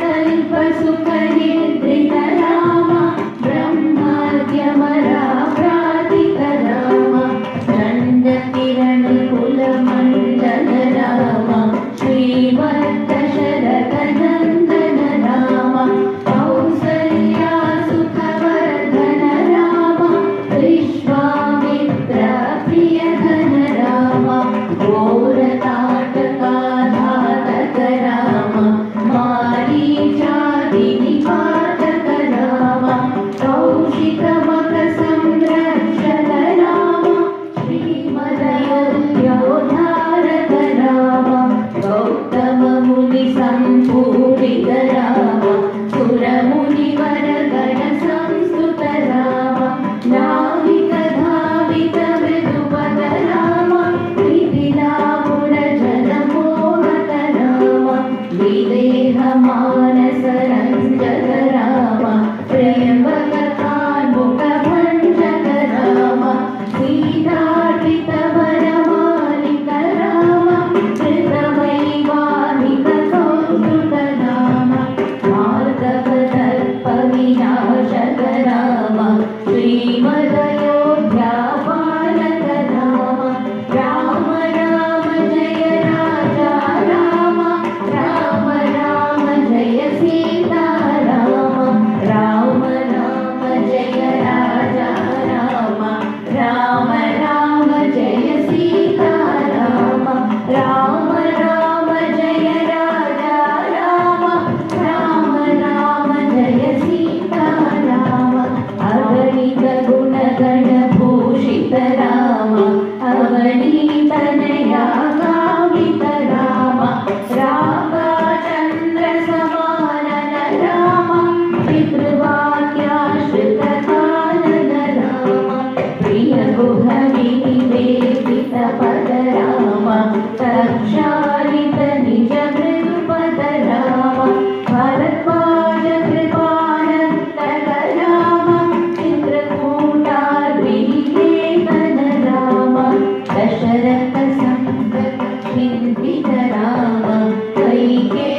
कल्पसुखनिद्रित राम ब्रह्माद्यमराभ्रातिक राम चण्डकिरणकुलमण्डल राम श्रीवत्सशरथनन्दन राम कौसल्या सुखवर्धन राम विश्वामित्र प्रियधन राम घोरताटकाघातक राम मारीचादिनिपातक राम कौशिकमखसंरक्षक राम श्रीमदयोध्योद्धारक राम गौतममुनिसम्पूजित राम सुरमुनिवरगणसंस्तुत राम नाविकधावित मृदुपद राम मिथिलापुरजनमोहक राम विदेहमानसरञ्जक राम त्र्यम्बककान्मुखभञ्जक राम सीतार्पितवरमालिक राम कृतवैवाहिक कौस्तुभ राम मार्दवदर्पविनाशक राम श्रीमदयोध्यापालक राम राम राम जय राजा राम राम राम जय सीता राम राम राम जय राजा राम राम राम जय सीता राम राम राम जय राजा राम राम राम जय सीता राम अगणित गुणगणभूषित राम अवनीतनया गावित राम रागाचन्द्रसमानन राम पितृवाक्याश्रित कानन राम प्रियगुहनिवेदित पद राम प्रक्षालित निज मृदुपद राम भरद्वाज कृपानन्तक राम चित्रकूटाद्रिनिकेतन राम दशरथ सन्तत चिन्तित राम कैके